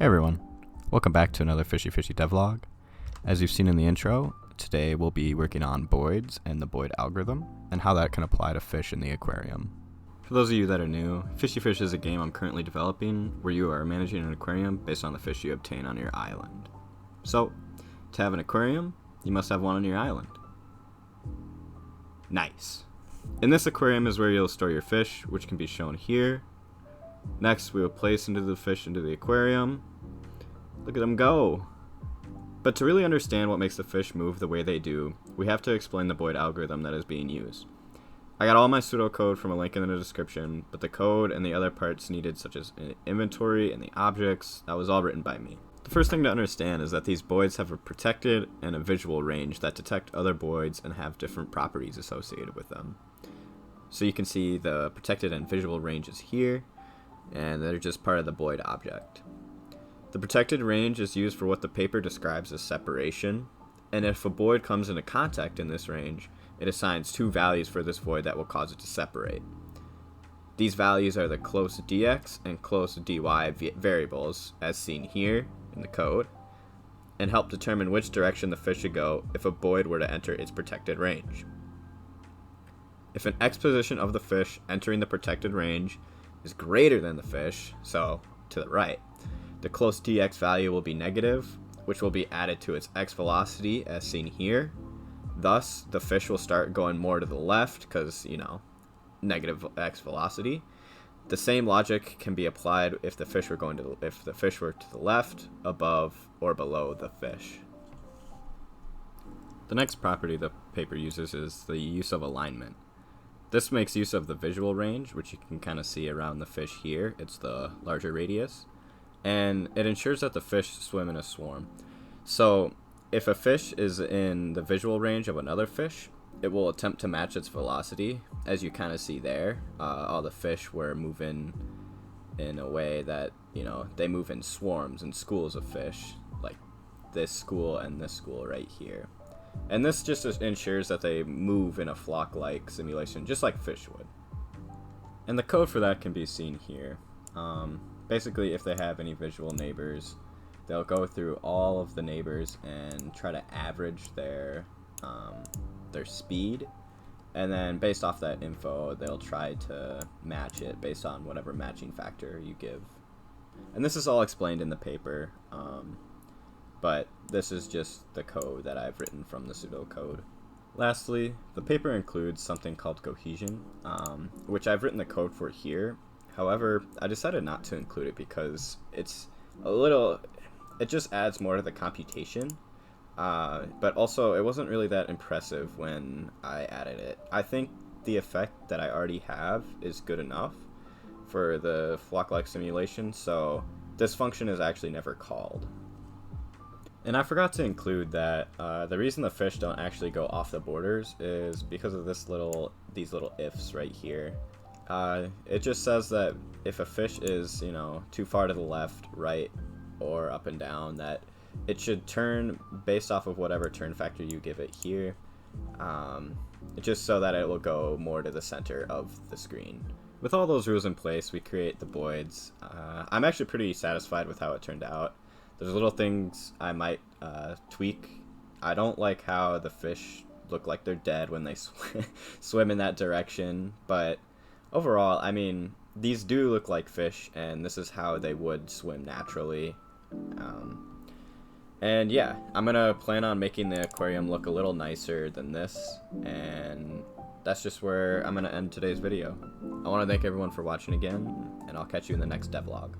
Hey everyone, welcome back to another Fishy Devlog. As you've seen in the intro, today we'll be working on Boids and the Boid algorithm, and how that can apply to fish in the aquarium. For those of you that are new, Fishy Fish is a game I'm currently developing where you are managing an aquarium based on the fish you obtain on your island. So, to have an aquarium, you must have one on your island. Nice. In this aquarium is where you'll store your fish, which can be shown here. Next, we will place the fish into the aquarium. Look at them go! But to really understand what makes the fish move the way they do, we have to explain the Boid algorithm that is being used. I got all my pseudocode from a link in the description, but the code and the other parts needed, such as inventory and the objects, that was all written by me. The first thing to understand is that these Boids have a protected and a visual range that detect other Boids and have different properties associated with them. So you can see the protected and visual ranges here, and they're just part of the Boid object. The protected range is used for what the paper describes as separation, and if a Boid comes into contact in this range, it assigns two values for this void that will cause it to separate. These values are the close dx and close dy variables, as seen here in the code, and help determine which direction the fish should go if a Boid were to enter its protected range. If an x position of the fish entering the protected range is greater than the fish, so to the right, the close dx value will be negative, which will be added to its x velocity as seen here. Thus, the fish will start going more to the left because, negative x velocity. The same logic can be applied if the fish were to the left, above, or below the fish. The next property the paper uses is the use of alignment. This makes use of the visual range, which you can kind of see around the fish here. It's the larger radius. And it ensures that the fish swim in a swarm. So, if a fish is in the visual range of another fish, it will attempt to match its velocity. As you kind of see there, all the fish were moving in a way that, they move in swarms and schools of fish, like this school and this school right here. And this just ensures that they move in a flock-like simulation, just like fish would. And the code for that can be seen here. Basically, if they have any visual neighbors, they'll go through all of the neighbors and try to average their speed. And then based off that info, they'll try to match it based on whatever matching factor you give. And this is all explained in the paper. But this is just the code that I've written from the pseudocode. Lastly, the paper includes something called cohesion, which I've written the code for here. However, I decided not to include it because it just adds more to the computation, but also it wasn't really that impressive when I added it. I think the effect that I already have is good enough for the flock-like simulation, so this function is actually never called. And I forgot to include that the reason the fish don't actually go off the borders is because of these little ifs right here. It just says that if a fish is, too far to the left, right, or up and down, that it should turn based off of whatever turn factor you give it here, just so that it will go more to the center of the screen. With all those rules in place, we create the Boids. I'm actually pretty satisfied with how it turned out. There's little things I might tweak. I don't like how the fish look like they're dead when they swim in that direction, but overall, these do look like fish, and this is how they would swim naturally. And yeah, I'm gonna plan on making the aquarium look a little nicer than this, and that's just where I'm gonna end today's video. I want to thank everyone for watching again, and I'll catch you in the next devlog.